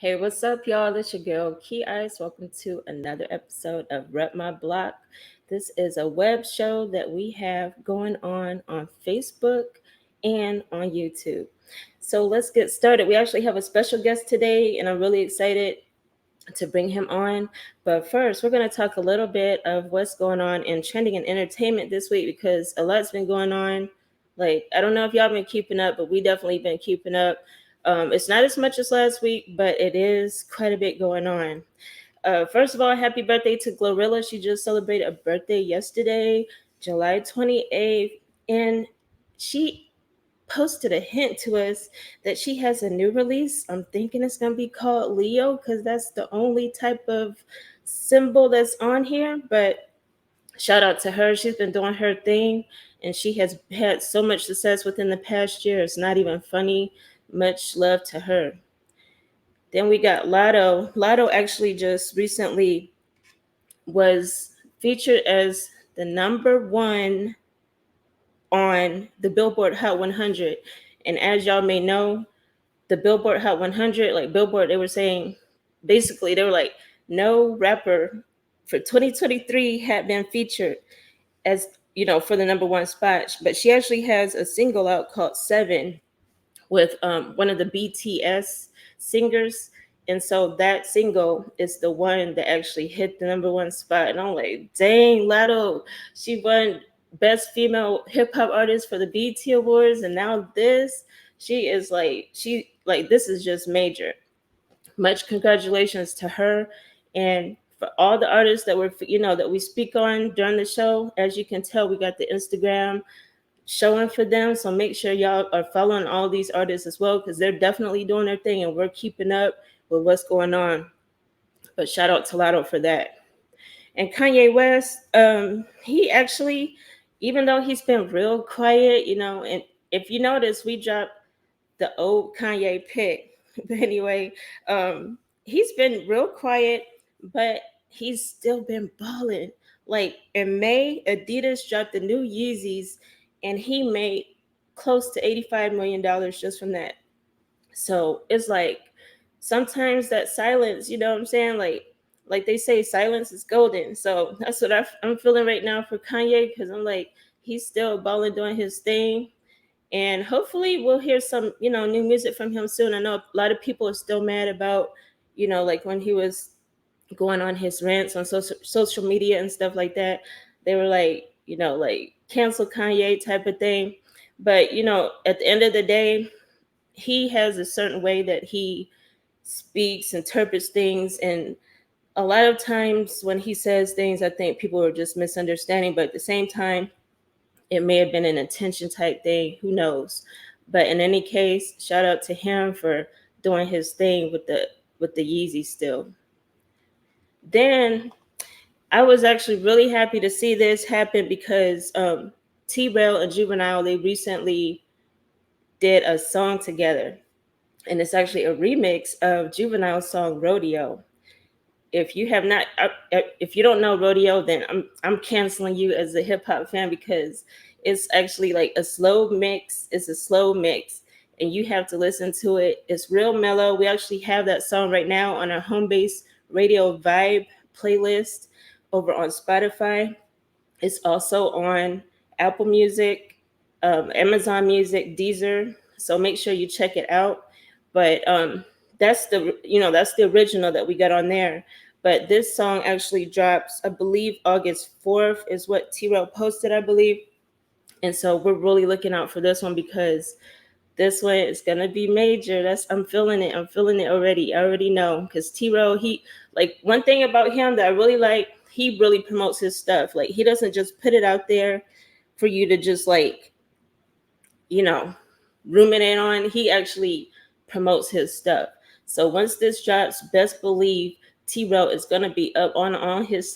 Hey, what's up, y'all? It's your girl KeyIce. Welcome to another episode of Rep My Block. This is a web show that we have going on Facebook and on YouTube. So let's get started. We actually have a special guest today, and I'm really excited to bring him on. But first, we're going to talk a little bit of what's going on in trending and entertainment this week because a lot's been going on. Like, I don't know if y'all been keeping up, but we definitely been keeping up. It's not as much as last week, but it is quite a bit going on. First of all, happy birthday to Glorilla. She just celebrated a birthday yesterday, July 28th. And she posted a hint to us that she has a new release. I'm thinking it's going to be called Leo because that's the only type of symbol that's on here. But shout out to her. She's been doing her thing and she has had so much success within the past year. It's not even funny. Much love to her. Then we got Lotto. Lotto actually just recently was featured as the number one on the Billboard Hot 100. And as y'all may know, the Billboard Hot 100, like Billboard, they were saying, basically, they were like, no rapper for 2023 had been featured as, for the number one spot. But she actually has a single out called Seven with one of the BTS singers. And so that single is the one that actually hit the number one spot. And I'm like, dang, Lotto, she won Best Female Hip Hop Artist for the BET Awards. And now this, this is just major. Much congratulations to her. And for all the artists that that we speak on during the show, as you can tell, we got the Instagram showing for them. So make sure y'all are following all these artists as well because they're definitely doing their thing and we're keeping up with what's going on. But shout out to Lotto for that. And Kanye West, he actually, even though he's been real quiet, and if you notice, we dropped the old Kanye pick. But anyway, he's been real quiet, but he's still been balling. Like in May, Adidas dropped the new Yeezys and he made close to $85 million just from that. So it's like sometimes that silence, you know what I'm saying? Like they say, silence is golden. So that's what I'm feeling right now for Kanye because I'm like, he's still balling doing his thing. And hopefully we'll hear some, new music from him soon. I know a lot of people are still mad about, like when he was going on his rants on social media and stuff like that. They were like, like cancel Kanye type of thing. But, at the end of the day, he has a certain way that he speaks, interprets things. And a lot of times when he says things, I think people are just misunderstanding. But at the same time, it may have been an intention type thing. Who knows? But in any case, shout out to him for doing his thing with the Yeezy still. Then I was actually really happy to see this happen because T-Rail and Juvenile, they recently did a song together. And it's actually a remix of Juvenile's song Rodeo. If you have not, if you don't know Rodeo, then I'm canceling you as a hip hop fan because it's actually like a slow mix. It's a slow mix, and you have to listen to it. It's real mellow. We actually have that song right now on our HomeBase Radio Vibe playlist over on Spotify. It's also on Apple Music, Amazon Music, Deezer. So make sure you check it out. But that's the original that we got on there. But this song actually drops, I believe, August 4th is what T-Rail posted, I believe. And so we're really looking out for this one because this one is gonna be major. I'm feeling it. I'm feeling it already. I already know because T-Rail, he like one thing about him that I really like. He really promotes his stuff. Like he doesn't just put it out there for you to just like, ruminate on. He actually promotes his stuff. So once this drops, best believe T-Rail is gonna be up on all his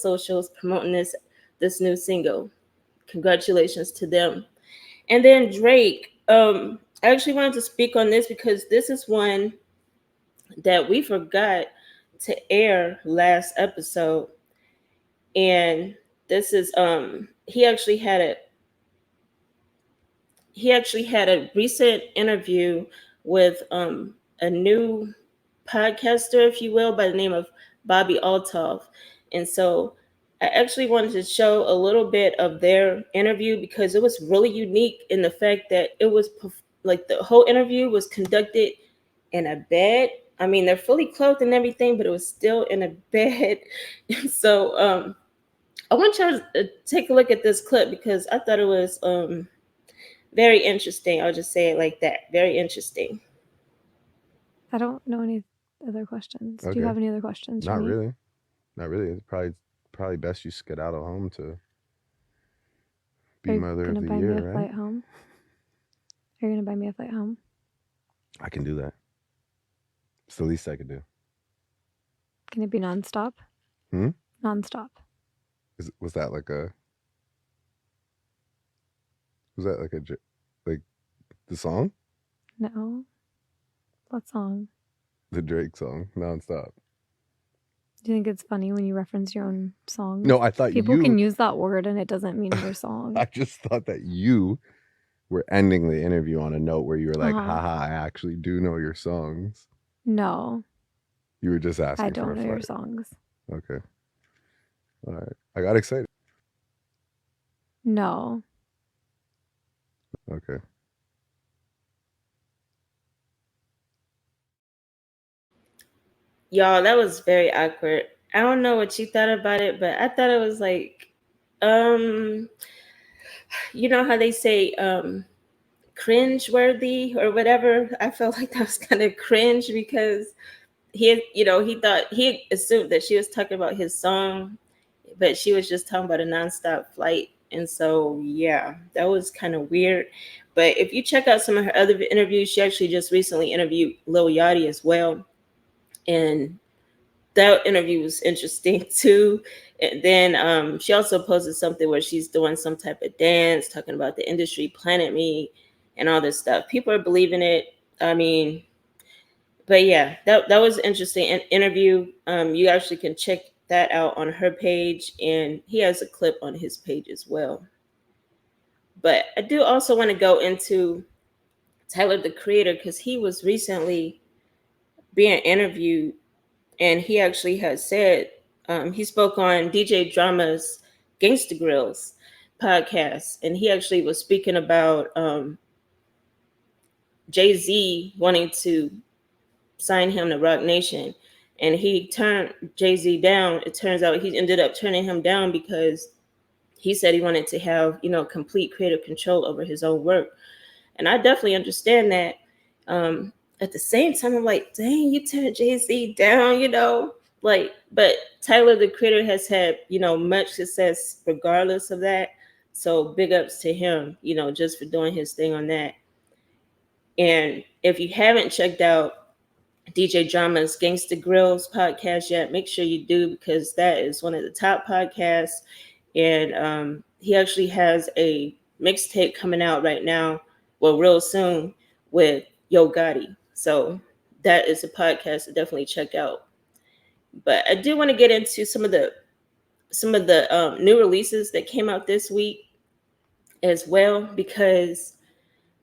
socials promoting this new single. Congratulations to them. And then Drake, I actually wanted to speak on this because this is one that we forgot to air last episode. And this is he actually had a recent interview with a new podcaster, if you will, by the name of Bobby Altov. And so I actually wanted to show a little bit of their interview because it was really unique in the fact that it was like the whole interview was conducted in a bed. I mean, they're fully clothed and everything, but it was still in a bed. So I want y'all to take a look at this clip because I thought it was very interesting. I'll just say it like that. Very interesting. I don't know any other questions. Do you Okay. have any other questions for Not me? really. Not really. It's probably best you skedaddle home to Are be you mother of gonna the buy me year, a right? flight home? Are you gonna buy me a flight home? I can do that. It's the least I could do. Can it be nonstop? Hmm? Nonstop. Was that like a like the song? No. What song? The Drake song, nonstop. Do you think it's funny when you reference your own songs? No, I thought People you can use that word and it doesn't mean your song. I just thought that you were ending the interview on a note where you were like, Uh-huh. haha, I actually do know your songs. No, You were just asking I for don't a know your flight. songs. Okay. All right. I got excited. No. Okay. Y'all, that was very awkward. I don't know what you thought about it, but I thought it was like, um, you know how they say cringe worthy or whatever. I felt like that was kind of cringe because he thought he assumed that she was talking about his song, but she was just talking about a nonstop flight. And so, yeah, that was kind of weird. But if you check out some of her other interviews, she actually just recently interviewed Lil Yachty as well. And that interview was interesting too. And then she also posted something where she's doing some type of dance, talking about the industry, Planet Me, and all this stuff. People are believing it. I mean, but yeah, that was an interesting interview. You actually can check that out on her page, and he has a clip on his page as well. But I do also want to go into Tyler the Creator because he was recently being interviewed, and he actually has said he spoke on DJ Drama's Gangsta Grills podcast, and he actually was speaking about Jay-Z wanting to sign him to Rock Nation, and he turned Jay-Z down. It turns out he ended up turning him down because he said he wanted to have complete creative control over his own work, and I definitely understand that. Um, at the same time, I'm like, dang, you turned Jay-Z down, like, but Tyler the Creator has had much success regardless of that. So big ups to him, just for doing his thing on that. And if you haven't checked out DJ Drama's Gangsta Grills podcast yet, make sure you do because that is one of the top podcasts. And he actually has a mixtape coming out right now, well, real soon, with Yo Gotti. So that is a podcast to definitely check out. But I do want to get into some of the new releases that came out this week as well because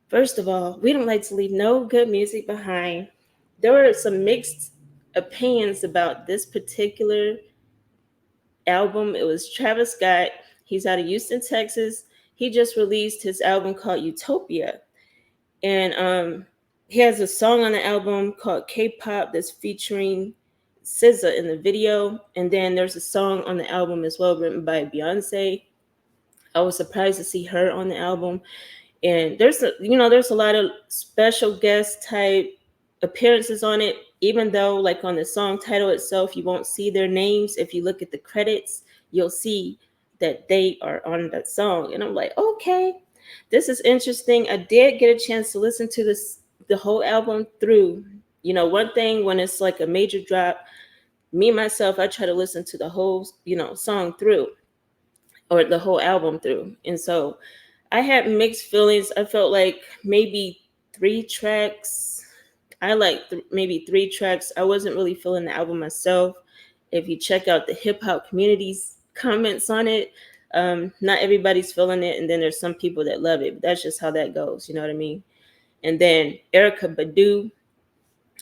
first of all, we don't like to leave no good music behind. There were some mixed opinions about this particular album. It was Travis Scott. He's out of Houston, Texas. He just released his album called Utopia. And he has a song on the album called K-Pop that's featuring SZA in the video. And then there's a song on the album as well written by Beyonce. I was surprised to see her on the album. And there's a lot of special guest type appearances on it, even though like on the song title itself you won't see their names. If you look at the credits, you'll see that they are on that song, and I'm like, okay, this is interesting. I did get a chance to listen to the whole album through. One thing when it's like a major drop, me myself, I try to listen to the whole song through, or the whole album through. And so I had mixed feelings. I felt like maybe three tracks. I like maybe three tracks. I wasn't really feeling the album myself. If you check out the hip hop community's comments on it, not everybody's feeling it, and then there's some people that love it. But that's just how that goes. You know what I mean? And then Erica Badu,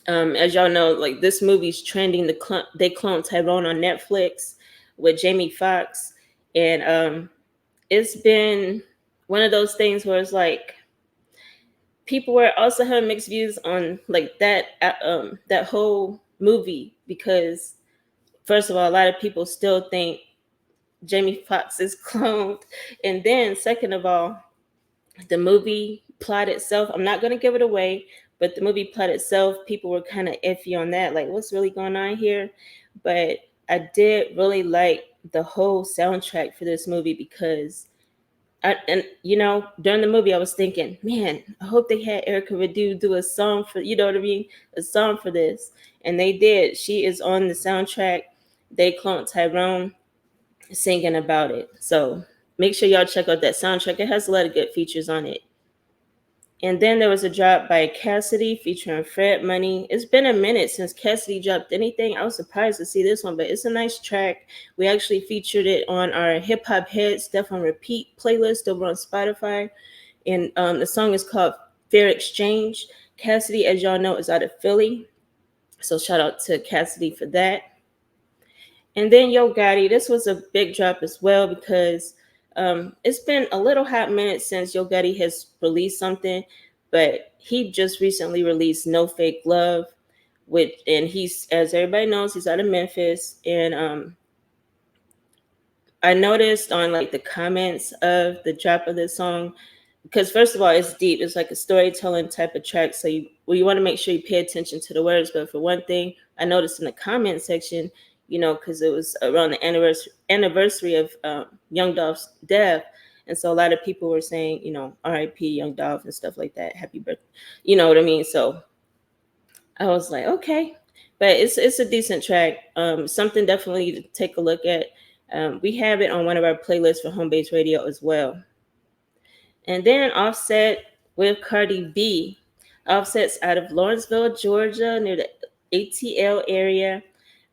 As y'all know, like this movie's trending. They cloned Tyrone on Netflix with Jamie Foxx, and it's been one of those things where it's like people were also having mixed views on like that whole movie, because first of all, a lot of people still think Jamie Foxx is cloned, and then second of all, the movie plot itself, I'm not going to give it away, but the movie plot itself, people were kind of iffy on that, like what's really going on here. But I did really like the whole soundtrack for this movie, because and during the movie I was thinking, man, I hope they had Erica Badu do a song for, you know what I mean, a song for this. And they did. She is on the soundtrack. They cloned Tyrone singing about it. So make sure y'all check out that soundtrack. It has a lot of good features on it. And then there was a drop by Cassidy featuring Fred Money. It's been a minute since Cassidy dropped anything. I was surprised to see this one, but it's a nice track. We actually featured it on our Hip Hop Head Stuff on Repeat playlist over on Spotify. And the song is called Fair Exchange. Cassidy, as y'all know, is out of Philly. So shout out to Cassidy for that. And then Yo Gotti, this was a big drop as well, because it's been a little hot minute since Yo Gotti has released something, but he just recently released No Fake Love, and he's, as everybody knows, he's out of Memphis. And I noticed on like the comments of the drop of this song, because first of all, it's deep. It's like a storytelling type of track. So you want to make sure you pay attention to the words. But for one thing, I noticed in the comment section, because it was around the anniversary of Young Dolph's death. And so a lot of people were saying, R.I.P. Young Dolph and stuff like that. Happy birthday. You know what I mean? So I was like, okay. But it's a decent track. Something definitely to take a look at. We have it on one of our playlists for HomeBase Radio as well. And then Offset with Cardi B. Offset's out of Lawrenceville, Georgia, near the ATL area.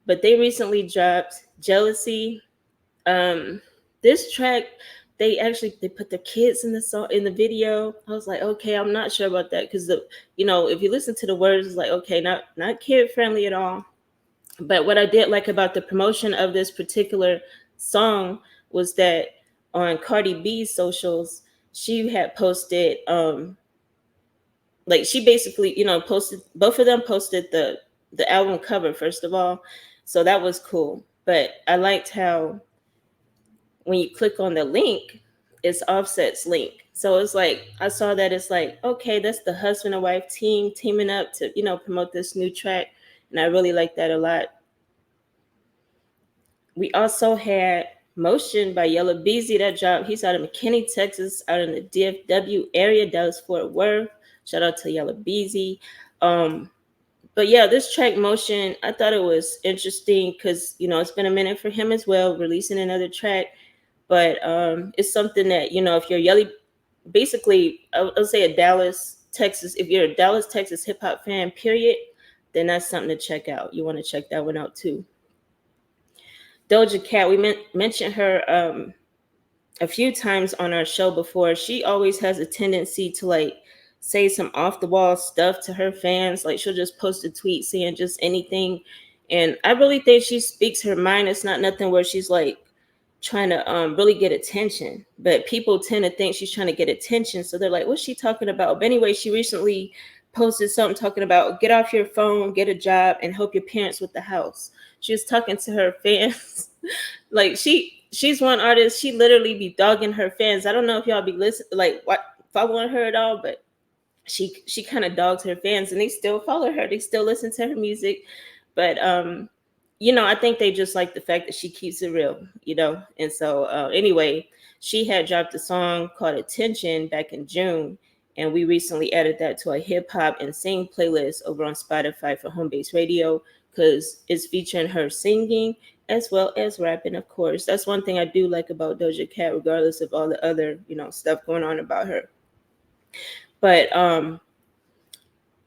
But they recently dropped Jealousy. This track, they put the kids in the song, in the video. I was like, okay, I'm not sure about that, because if you listen to the words, it's like, okay, not kid friendly at all. But what I did like about the promotion of this particular song was that on Cardi B's socials, she had posted like she basically posted, both of them posted the album cover first of all. So that was cool. But I liked how when you click on the link, it's Offset's link. So it's like, I saw that, it's like, okay, that's the husband and wife teaming up to promote this new track. And I really like that a lot. We also had Motion by Yella Beezy that dropped. He's out of McKinney, Texas, out in the DFW area, Dallas Fort Worth. Shout out to Yella Beezy. But yeah, this track Motion, I thought it was interesting because it's been a minute for him as well, releasing another track. But it's something that if you're Yella, basically I'll say a Dallas, Texas. If you're a Dallas, Texas hip hop fan, period, then that's something to check out. You want to check that one out too. Doja Cat, we mentioned her a few times on our show before. She always has a tendency to like say some off the wall stuff to her fans. Like she'll just post a tweet saying just anything. And I really think she speaks her mind. It's not nothing where she's like trying to really get attention, but people tend to think she's trying to get attention. So they're like, what's she talking about? But anyway, she recently posted something talking about get off your phone, get a job, and help your parents with the house. She was talking to her fans. Like she's one artist, she literally be dogging her fans. I don't know if y'all be following her at all, but she kind of dogs her fans, and they still follow her, they still listen to her music. But I think they just like the fact that she keeps it real, and so anyway, she had dropped a song called Attention back in June, and we recently added that to a hip hop and sing playlist over on Spotify for HomeBase Radio, because it's featuring her singing as well as rapping. Of course, that's one thing I do like about Doja Cat, regardless of all the other stuff going on about her. But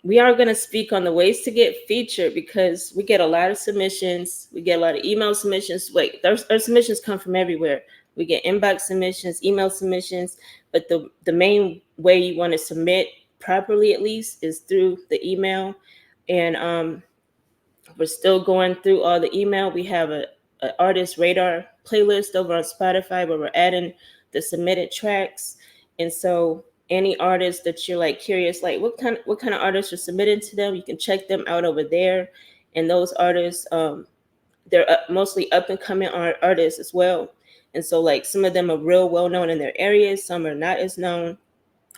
we are going to speak on the ways to get featured, because we get a lot of submissions. We get a lot of email submissions. Wait, our submissions come from everywhere. We get inbox submissions, email submissions, but the main way you want to submit properly, at least, is through the email. And we're still going through all the email. We have a artist radar playlist over on Spotify where we're adding the submitted tracks. And so any artists that you're like curious, like what kind of artists are submitted to them, you can check them out over there. And those artists, they're mostly up and coming artists as well. And so like some of them are real well known in their areas, some are not as known,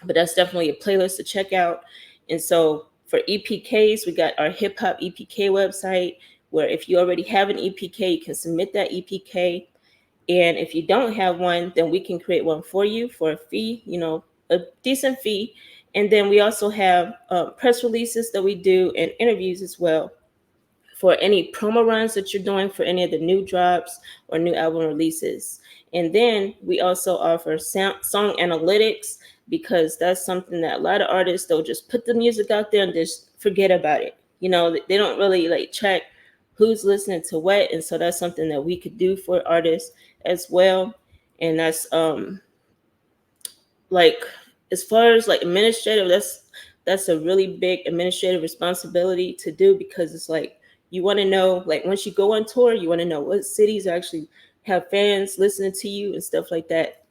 but that's definitely a playlist to check out. And so for EPKs, we got our hip hop EPK website where if you already have an EPK, you can submit that EPK. And if you don't have one, then we can create one for you for a fee, a decent fee. And then we also have press releases that we do and interviews as well for any promo runs that you're doing for any of the new drops or new album releases. And then we also offer song analytics because that's something that a lot of artists, they'll just put the music out there and just forget about it. They don't really like track who's listening to what. And so that's something that we could do for artists as well. And that's like as far as like administrative, that's a really big administrative responsibility to do because it's like you want to know, like once you go on tour, you want to know what cities actually have fans listening to you and stuff like that.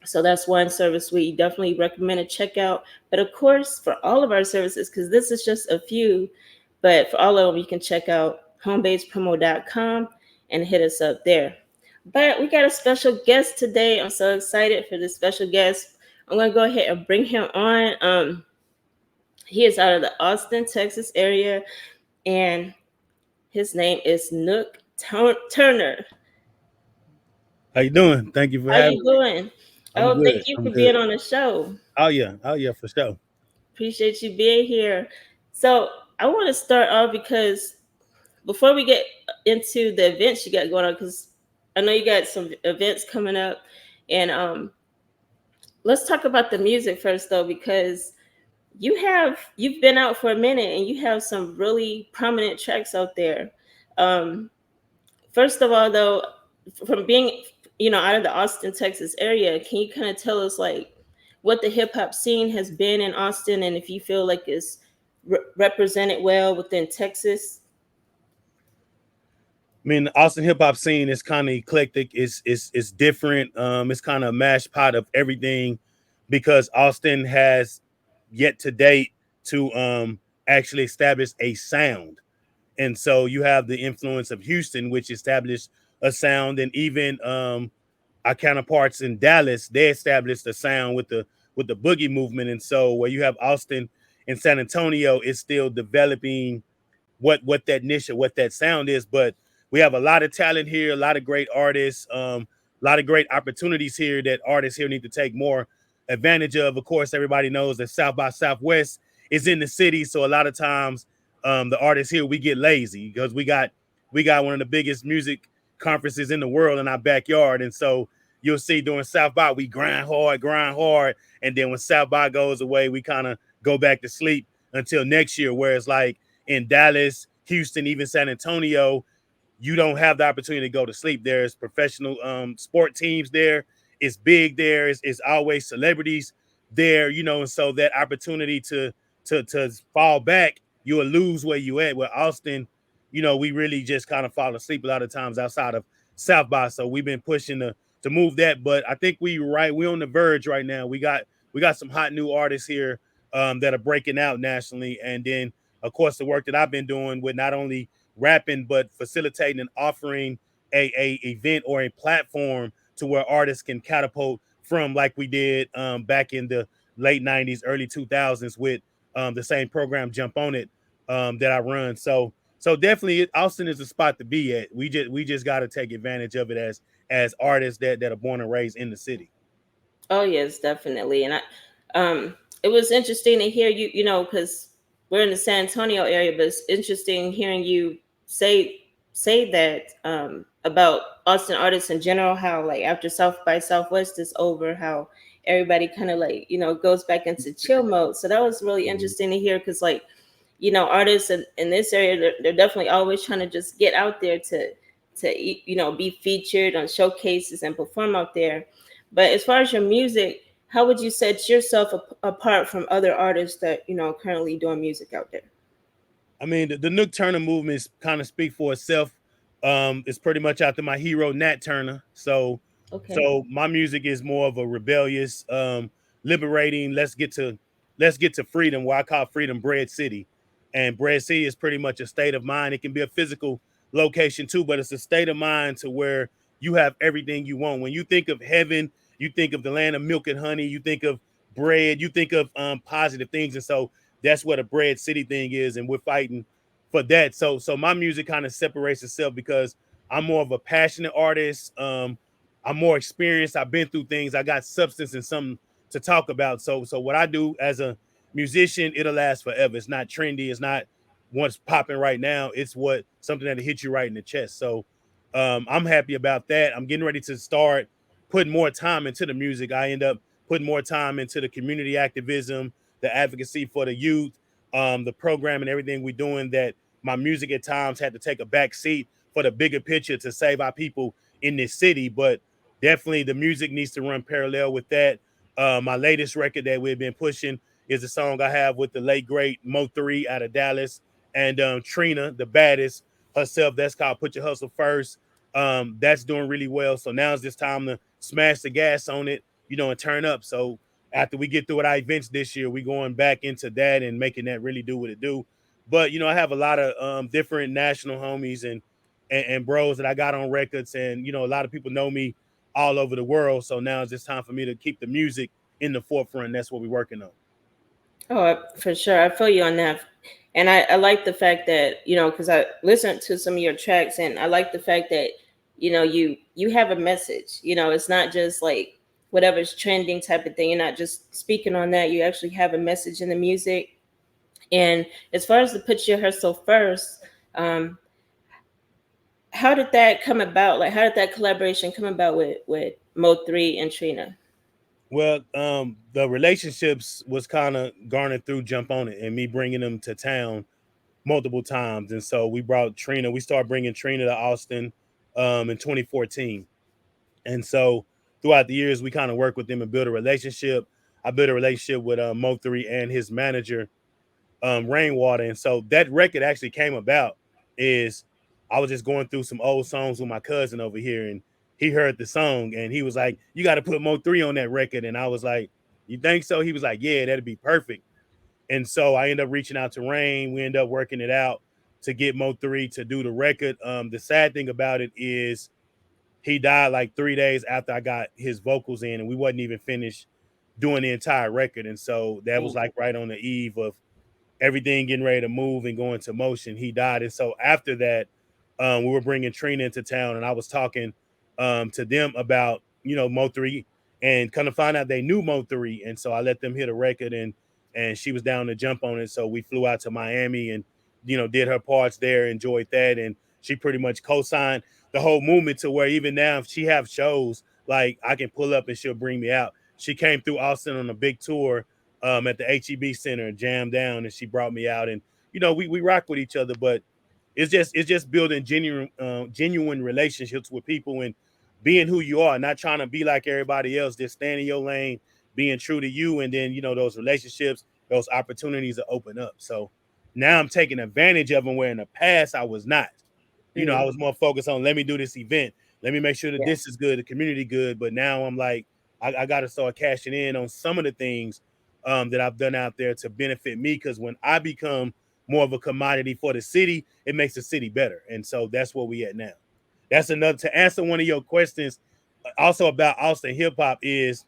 So that's one service we definitely recommend to check out. But of course, for all of our services, because this is just a few, but for all of them, you can check out homebasepromo.com and hit us up there. But we got a special guest today. I'm so excited for this special guest. I'm going to go ahead and bring him on. He is out of the Austin, Texas area, and his name is Nook Turner. How you doing? Thank you for How having you me. doing? I'm Oh, thank good. you I'm for good. being on the show. Oh yeah, for sure. Appreciate you being here. So I want to start off because before we get into the events you got going on, because I know you got some events coming up, and let's talk about the music first though, because you've been out for a minute and you have some really prominent tracks out there. Um, First of all, though, from being out of the Austin, Texas area, can you kind of tell us like what the hip hop scene has been in Austin, and if you feel like it's represented well within Texas? I mean, the Austin hip hop scene is kind of eclectic. It's different. It's kind of a mashed pot of everything because Austin has yet to date to actually establish a sound. And so you have the influence of Houston, which established a sound, and even our counterparts in Dallas, they established a sound with the boogie movement. And so where you have Austin and San Antonio is still developing what that niche or what that sound is. But we have a lot of talent here, a lot of great artists, a lot of great opportunities here that artists here need to take more advantage of. Of course, everybody knows that South by Southwest is in the city, so a lot of times the artists here we get lazy because we got one of the biggest music conferences in the world in our backyard, and so you'll see during South by we grind hard, and then when South by goes away, we kind of go back to sleep until next year. Whereas like in Dallas, Houston, even San Antonio, you don't have the opportunity to go to sleep. There's professional sport teams there. It's big there. It's always celebrities there, and so that opportunity to fall back, you will lose where you at. Where Austin, we really just kind of fall asleep a lot of times outside of South by. So we've been pushing to move that. But I think we're on the verge right now. We got some hot new artists here that are breaking out nationally. And then of course the work that I've been doing with not only rapping but facilitating and offering a event or a platform to where artists can catapult from, like we did back in the late 90s, early 2000s with the same program Jump On It that I run. So definitely Austin is a spot to be at. We just got to take advantage of it as artists that are born and raised in the city. Oh yes, definitely. And it was interesting to hear you, because we're in the San Antonio area, but it's interesting hearing you say that about Austin artists in general, how like after South by Southwest is over, how everybody kind of like, goes back into chill mode. So that was really interesting to hear because like, artists in this area, they're definitely always trying to just get out there to be featured on showcases and perform out there. But as far as your music, how would you set yourself apart from other artists that currently doing music out there? I mean, the Nook Turner movement is kind of speak for itself. It's pretty much after my hero Nat Turner. So, Okay. so my music is more of a rebellious, liberating. Let's get to freedom. What I call freedom, Bread City, and Bread City is pretty much a state of mind. It can be a physical location too, but it's a state of mind to where you have everything you want. When you think of heaven, you think of the land of milk and honey. You think of bread. You think of positive things, and so that's what a Bread City thing is, and we're fighting for that. So my music kind of separates itself because I'm more of a passionate artist. I'm more experienced. I've been through things. I got substance and something to talk about. So what I do as a musician, it'll last forever. It's not trendy. It's not what's popping right now. It's what something that'll hit you right in the chest. So I'm happy about that. I'm getting ready to start putting more time into the music. I end up putting more time into the community activism, the advocacy for the youth, the program and everything we're doing, that my music at times had to take a back seat for the bigger picture to save our people in this city. But definitely the music needs to run parallel with that. My latest record that we've been pushing is a song I have with the late great Mo3 out of Dallas, and Trina, the baddest herself. That's called Put Your Hustle First. That's doing really well. So now it's just time to smash the gas on it, and turn up. So after we get through with our events this year, we going back into that and making that really do what it do. But I have a lot of different national homies and bros that I got on records, and a lot of people know me all over the world. So now it's just time for me to keep the music in the forefront. That's what we're working on. For sure. I feel you on that. And I like the fact that, because I listened to some of your tracks, and I like the fact that, you have a message. It's not just like whatever's trending type of thing. You're not just speaking on that. You actually have a message in the music. And as far as the Put Your Hustle First, um, how did that come about? Like, how did that collaboration come about with Mo3 and Trina? Well, the relationships was kind of garnered through Jump On It and me bringing them to town multiple times. And so we started bringing Trina to Austin in 2014. And so throughout the years, we kind of worked with them and built a relationship. I built a relationship with Mo3 and his manager, Rainwater. And so that record actually came about is I was just going through some old songs with my cousin over here, and he heard the song and he was like, "You got to put Mo3 on that record." And I was like, "You think so?" He was like, "Yeah, that'd be perfect." And so I ended up reaching out to Rain. We ended up working it out to get Mo3 to do the record. The sad thing about it is he died like 3 days after I got his vocals in, and we wasn't even finished doing the entire record. And so that was like right on the eve of everything getting ready to move and go into motion. He died. And so after that, we were bringing Trina into town, and I was talking to them about, Mo3, and kind of find out they knew Mo3. And so I let them hit a record, and she was down to jump on it. So we flew out to Miami and, did her parts there, enjoyed that. And she pretty much co-signed the whole movement to where even now, if she have shows, like I can pull up and she'll bring me out. She came through Austin on a big tour at the HEB Center, jammed down, and she brought me out. And we rock with each other, but it's just building genuine relationships with people and being who you are, not trying to be like everybody else. Just staying in your lane, being true to you, and then those relationships, those opportunities will open up. So now I'm taking advantage of them where in the past I was not. I was more focused on, let me do this event, let me make sure that Yeah. this is good, the community good. But now I'm like, I got to start cashing in on some of the things that I've done out there to benefit me. Because when I become more of a commodity for the city, it makes the city better. And so that's where we at now. That's another, to answer one of your questions also about Austin hip hop, is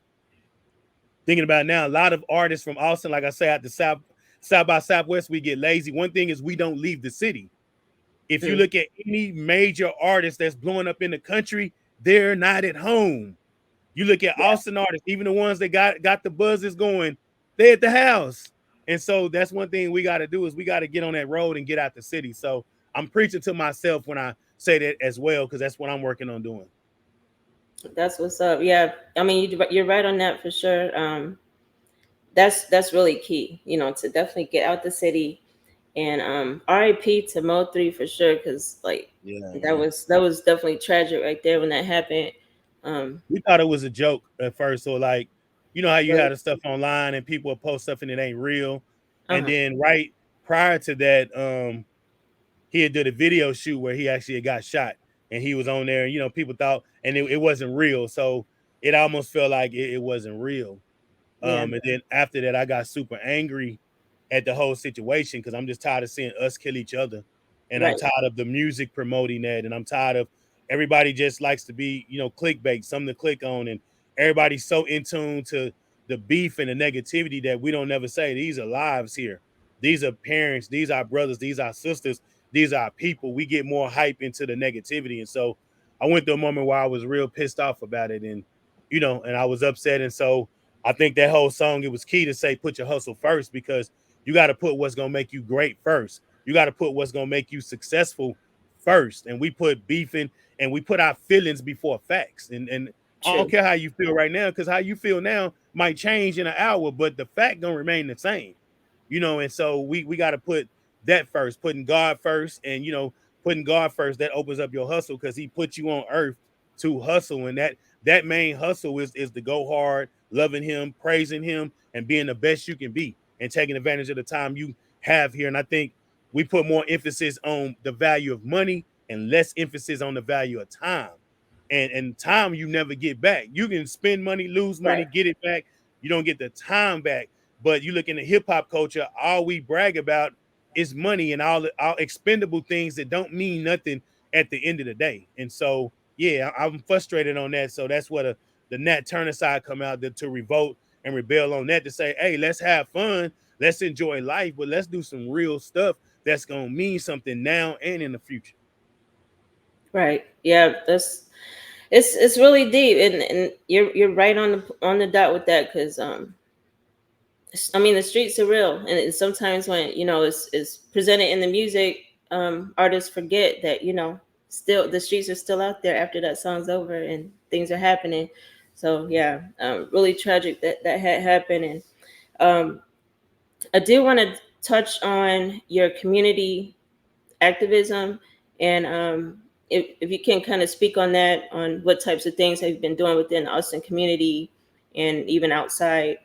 thinking about it now, a lot of artists from Austin, like I say, at the South by Southwest, we get lazy. One thing is we don't leave the city. If you look at any major artist that's blowing up in the country, they're not at home. You look at Austin artists, even the ones that got the buzzes going, they at the house. And so that's one thing we got to do, is we got to get on that road and get out the city. So I'm preaching to myself when I say that as well, because that's what I'm working on doing. That's what's up. Yeah, I mean, you're right on that for sure. That's really key, to definitely get out the city. And R.E.P to Mo3 for sure, because like Yeah, that was definitely tragic right there when that happened. We thought it was a joke at first. So how you But had the stuff online and people will post stuff and it ain't real. And uh-huh. then right prior to that, he had did a video shoot where he actually got shot, and he was on there. You know, people thought, and it wasn't real, so it almost felt like it wasn't real. Yeah. And then after that, I got super angry at the whole situation because I'm just tired of seeing us kill each other, and I'm Right. tired of the music promoting that, and I'm tired of everybody just likes to be, clickbait, something to click on, and everybody's so in tune to the beef and the negativity that we don't never say these are lives here. These are parents, these are brothers, these are sisters, these are people. We get more hype into the negativity, and so I went through a moment where I was real pissed off about it, and and I was upset, and so I think that whole song, it was key to say put your hustle first, because you got to put what's going to make you great first. You got to put what's going to make you successful first. And we put beefing and we put our feelings before facts. And I don't True. care how you feel right now, because how you feel now might change in an hour, but the fact don't remain the same. And so we got to put that first, putting God first, and putting God first, that opens up your hustle, because he put you on earth to hustle, and that main hustle is to go hard, loving him, praising him, and being the best you can be, and taking advantage of the time you have here. And I think we put more emphasis on the value of money and less emphasis on the value of time. And time you never get back. You can spend money, lose money, Right. get it back. You don't get the time back. But you look in the hip hop culture, all we brag about is money and all expendable things that don't mean nothing at the end of the day. And so, yeah, I'm frustrated on that. So that's what the Nat Turner side come out to revolt and rebel on that, to say, hey, let's have fun, let's enjoy life, but let's do some real stuff that's gonna mean something now and in the future. Right. Yeah. It's really deep, and you're right on the dot with that, because I mean, the streets are real, and sometimes when it's presented in the music, artists forget that still the streets are still out there after that song's over and things are happening. So yeah, really tragic that that had happened, and um, I do want to touch on your community activism, and if you can kind of speak on that, on what types of things have you been doing within the Austin community and even outside.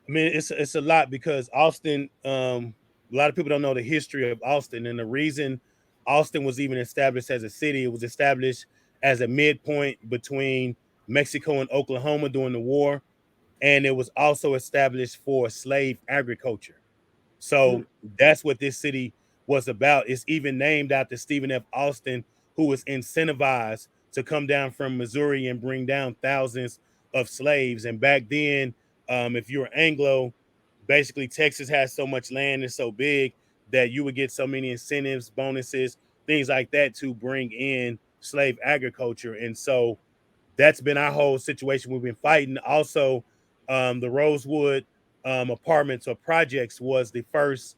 I mean, it's a lot, because Austin, a lot of people don't know the history of Austin, and the reason Austin was even established as a city, it was established as a midpoint between Mexico and Oklahoma during the war, and it was also established for slave agriculture. Mm. So that's what this city was about. It's even named after Stephen F. Austin, who was incentivized to come down from Missouri and bring down thousands of slaves. And back then, if you were Anglo, basically Texas has so much land and so big that you would get so many incentives, bonuses, things like that to bring in slave agriculture. And so that's been our whole situation. We've been fighting. Also, the Rosewood apartments or projects was the first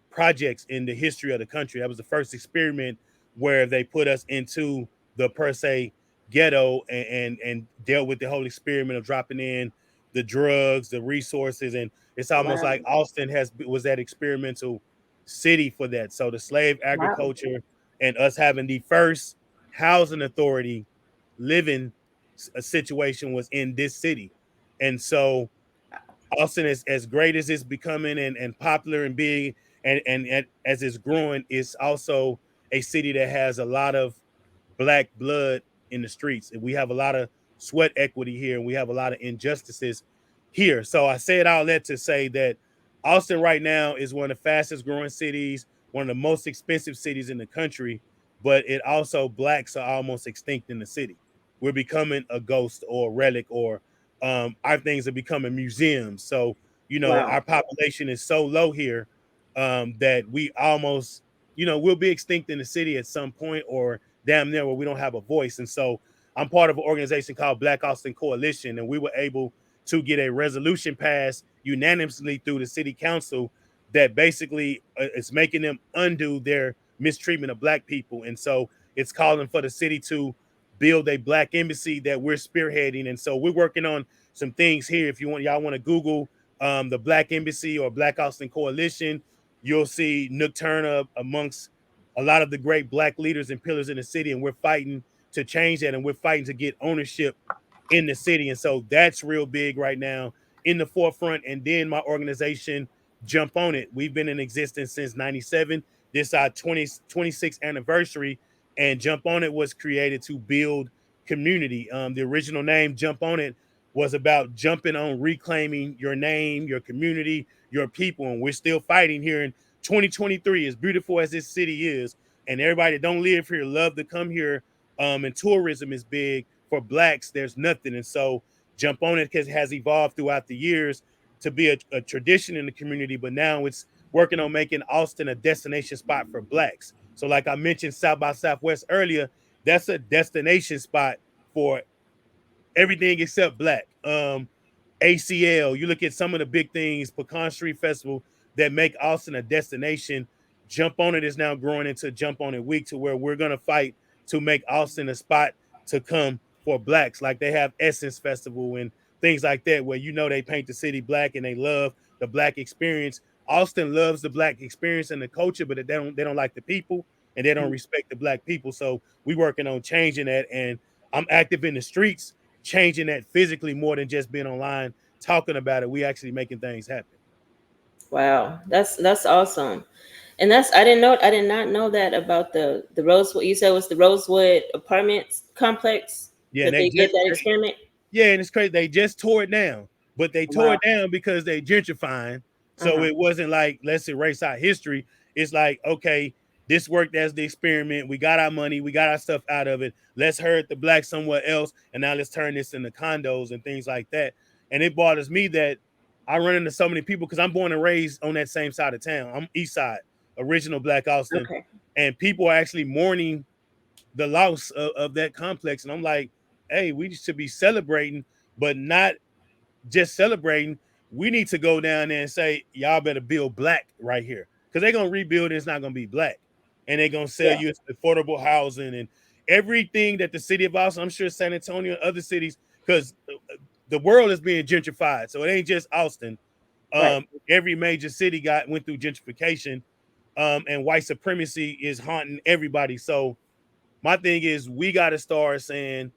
projects in the history of the country. That was the first experiment where they put us into the per se ghetto, and dealt with the whole experiment of dropping in the drugs, the resources, and it's almost Wow. like Austin was that experimental city for that. So the slave Wow. agriculture and us having the first housing authority living a situation was in this city. And so Austin, is as great as it's becoming, and popular and big, and as it's growing, it's also a city that has a lot of black blood in the streets. And we have a lot of sweat equity here, and we have a lot of injustices here. So I said all that to say that Austin right now is one of the fastest growing cities, one of the most expensive cities in the country, but it also blacks are almost extinct in the city. We're becoming a ghost or a relic, or our things are becoming museums. So, Wow. our population is so low here, that we almost, we'll be extinct in the city at some point, or damn near, where we don't have a voice. And so I'm part of an organization called Black Austin Coalition, and we were able to get a resolution passed unanimously through the city council that basically is making them undo their mistreatment of black people. And so it's calling for the city to build a black embassy that we're spearheading. And so we're working on some things here. If y'all want to Google the Black Embassy or Black Austin Coalition, you'll see Nook Turner amongst a lot of the great black leaders and pillars in the city. And we're fighting to change that, and we're fighting to get ownership in the city. And so that's real big right now in the forefront. And then my organization Jump On It. We've been in existence since 97. This is our 26th anniversary, and Jump On It was created to build community. The original name, Jump On It, was about jumping on reclaiming your name, your community, your people. And we're still fighting here in 2023, as beautiful as this city is. And everybody that don't live here love to come here. And tourism is big. For Blacks, there's nothing. And so Jump On It has evolved throughout the years to be a tradition in the community, but now it's working on making Austin a destination spot for Blacks. So like I mentioned South by Southwest earlier, that's a destination spot for everything except Black. ACL, you look at some of the big things, Pecan Street Festival, that make Austin a destination. Jump On It is now growing into Jump On It Week, to where we're going to fight to make Austin a spot to come for Blacks. Like they have Essence Festival and things like that, where they paint the city Black and they love the Black experience. Austin loves the Black experience and the culture, but they don't like the people, and they don't respect the Black people. So we working on changing that, and I'm active in the streets, changing that physically more than just being online talking about it. We actually making things happen. Wow, that's awesome. And I did not know that about the Rosewood. You said it was the Rosewood Apartments complex Yeah, that and they did that experiment. Yeah, and it's crazy. They just tore it down, but they tore it down because they gentrifying. So it wasn't like, let's erase our history. It's like, okay, this worked as the experiment. We got our money, we got our stuff out of it. Let's herd the Blacks somewhere else, and now let's turn this into condos and things like that. And it bothers me that I run into so many people, because I'm born and raised on that same side of town. I'm East Side, original Black Austin, and people are actually mourning the loss of that complex. And I'm like, hey, we should be celebrating, but not just celebrating. We need to go down there and say, y'all better build Black right here, because they're going to rebuild it. It's not going to be Black. And they're going to sell you affordable housing and everything that the city of Austin, I'm sure San Antonio and other cities, because the world is being gentrified. So it ain't just Austin. Every major city went through gentrification, and white supremacy is haunting everybody. So my thing is, we got to start saying,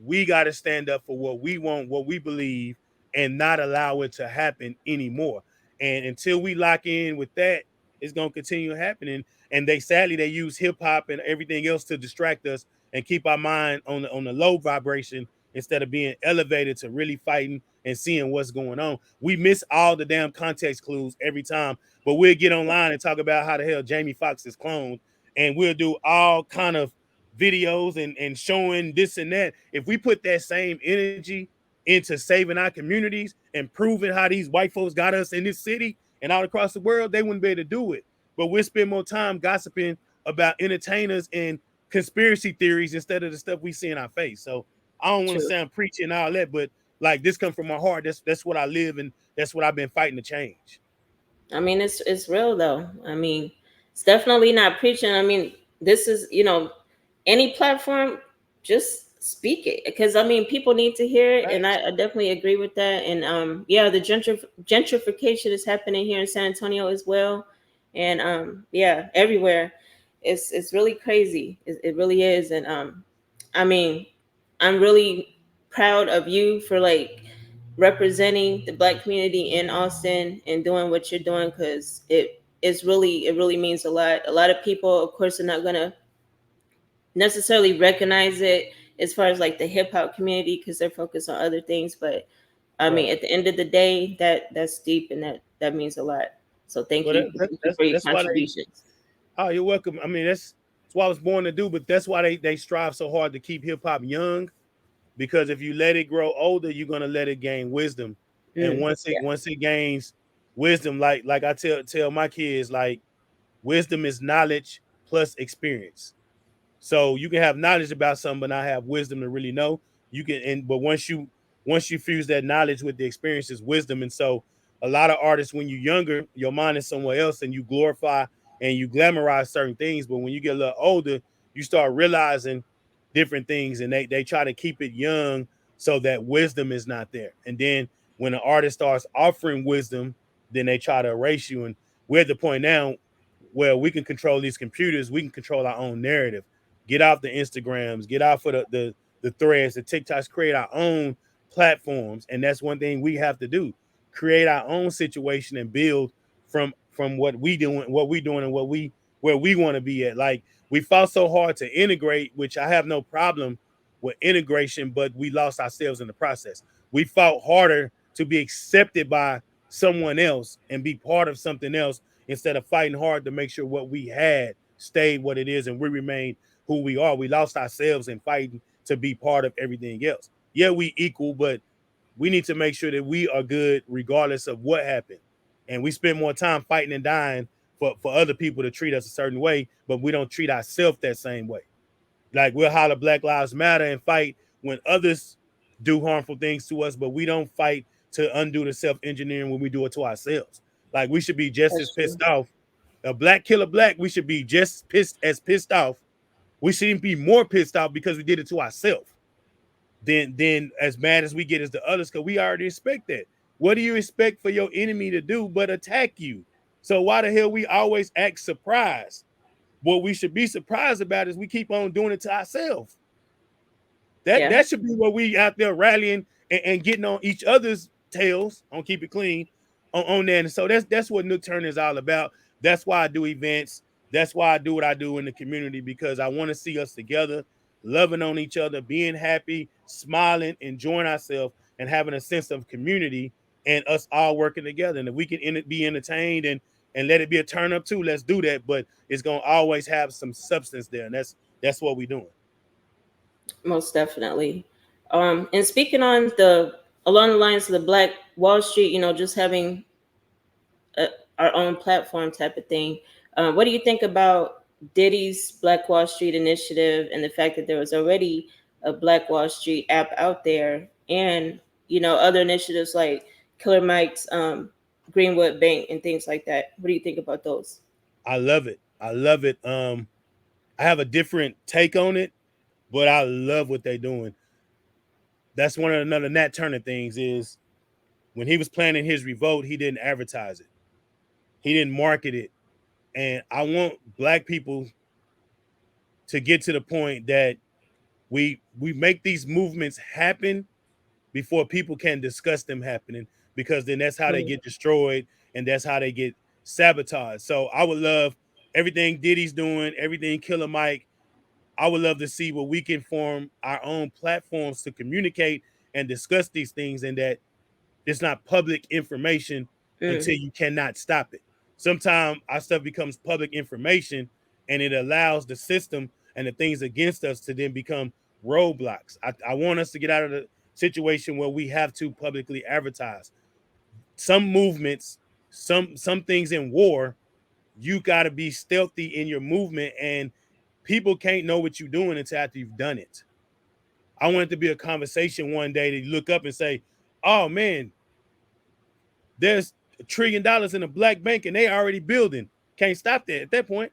we got to stand up for what we want, what we believe, and not allow it to happen anymore. And until we lock in with that, it's going to continue happening. And sadly they use hip hop and everything else to distract us and keep our mind on the low vibration, instead of being elevated to really fighting and seeing what's going on. We miss all the damn context clues every time, but we'll get online and talk about how the hell Jamie Foxx is cloned, and we'll do all kind of videos and showing this and that. If we put that same energy into saving our communities and proving how these white folks got us in this city and all across the world, they wouldn't be able to do it. But we'll spend more time gossiping about entertainers and conspiracy theories instead of the stuff we see in our face. So I don't want to sound preachy and all that, but like, this comes from my heart. That's what I live, and that's what I've been fighting to change. I mean, it's real though. I mean, it's definitely not preaching. I mean, this is, any platform, just speak it, because I mean, people need to hear it, and I definitely agree with that. And the gentrification is happening here in San Antonio as well, and everywhere. It's really crazy. It really is. And I mean, I'm really proud of you for like representing the Black community in Austin and doing what you're doing, because it really means a lot. A lot of people, of course, are not gonna necessarily recognize it as far as like the hip hop community, because they're focused on other things. But I mean, at the end of the day, that's deep, and that means a lot. So thank you for your contributions. You're welcome. I mean, that's what I was born to do, but that's why they strive so hard to keep hip hop young, because if you let it grow older, you're gonna let it gain wisdom. And once it gains wisdom, like I tell my kids, like, wisdom is knowledge plus experience. So you can have knowledge about something, but not have wisdom to really know. But once you fuse that knowledge with the experiences, wisdom. And so a lot of artists, when you're younger, your mind is somewhere else, and you glorify and you glamorize certain things. But when you get a little older, you start realizing different things, and they try to keep it young so that wisdom is not there. And then when an artist starts offering wisdom, then they try to erase you. And we're at the point now where we can control these computers, we can control our own narrative. Get off the Instagrams, get off of the threads, the TikToks, create our own platforms. And that's one thing we have to do. Create our own situation and build from what we doing, and where we want to be at. Like we fought so hard to integrate, which I have no problem with integration, but we lost ourselves in the process. We fought harder to be accepted by someone else and be part of something else instead of fighting hard to make sure what we had stayed what it is and we remain who we are. We lost ourselves in fighting to be part of everything else. Yeah, we equal, but we need to make sure that we are good regardless of what happened. And we spend more time fighting and dying for other people to treat us a certain way, but we don't treat ourselves that same way. Like we'll holler Black Lives Matter and fight when others do harmful things to us, but we don't fight to undo the self-engineering when we do it to ourselves. Like we should be just as That's true. pissed off. A black killer black, we should be just pissed off. We shouldn't be more pissed off because we did it to ourselves than as mad as we get as the others, because we already expect that. What do you expect for your enemy to do but attack you? So why the hell we always act surprised? What we should be surprised about is we keep on doing it to ourselves. Yeah. That should be what we out there rallying and getting on each other's tails on Keep It Clean on that. And so that's what Nook Turner is all about. That's why I do events. That's why I do what I do in the community, because I want to see us together, loving on each other, being happy, smiling, enjoying ourselves, and having a sense of community and us all working together. And if we can be entertained and let it be a turn up too, let's do that. But it's gonna always have some substance there, and that's what we're doing. Most definitely. And speaking on the along the lines of the Black Wall Street, just having a, our own platform type of thing. What do you think about Diddy's Black Wall Street initiative and the fact that there was already a Black Wall Street app out there, and other initiatives like Killer Mike's Greenwood Bank and things like that? What do you think about those? I love it. I love it. I have a different take on it, but I love what they're doing. That's one of another Nat Turner things is when he was planning his revolt, he didn't advertise it. He didn't market it. And I want black people to get to the point that we make these movements happen before people can discuss them happening, because then that's how they Mm. get destroyed and that's how they get sabotaged. So I would love everything Diddy's doing, everything Killer Mike. I would love to see what we can form our own platforms to communicate and discuss these things, and that it's not public information Mm. until you cannot stop it. Sometimes our stuff becomes public information and it allows the system and the things against us to then become roadblocks. I want us to get out of the situation where we have to publicly advertise. Some movements, some things in war, you got to be stealthy in your movement, and people can't know what you're doing until after you've done it. I want it to be a conversation one day to look up and say, oh man, there's $1 trillion in a black bank and they already building. Can't stop that at that point.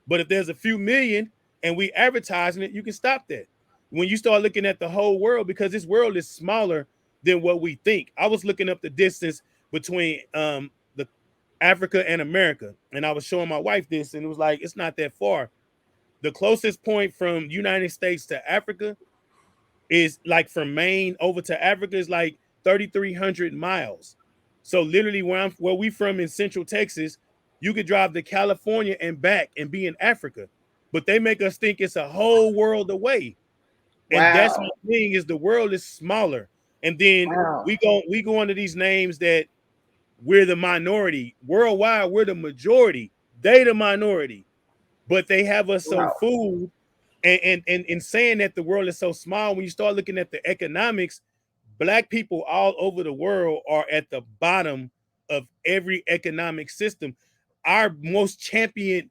But if there's a few million and we advertising it, you can stop that. When you start looking at the whole world, because this world is smaller than what we think. I was looking up the distance between the Africa and America, and I was showing my wife this, and it was like, it's not that far. The closest point from United States to Africa is like from Maine over to Africa is like 3,300 miles. So literally where we from in Central Texas, you could drive to California and back and be in Africa. But they make us think it's a whole world away. And that's my Wow. thing, is the world is smaller. And then Wow. we go into these names that we're the minority. Worldwide, we're the majority. They the minority. But they have us so Wow. fooled, and saying that the world is so small. When you start looking at the economics, black people all over the world are at the bottom of every economic system. Our most championed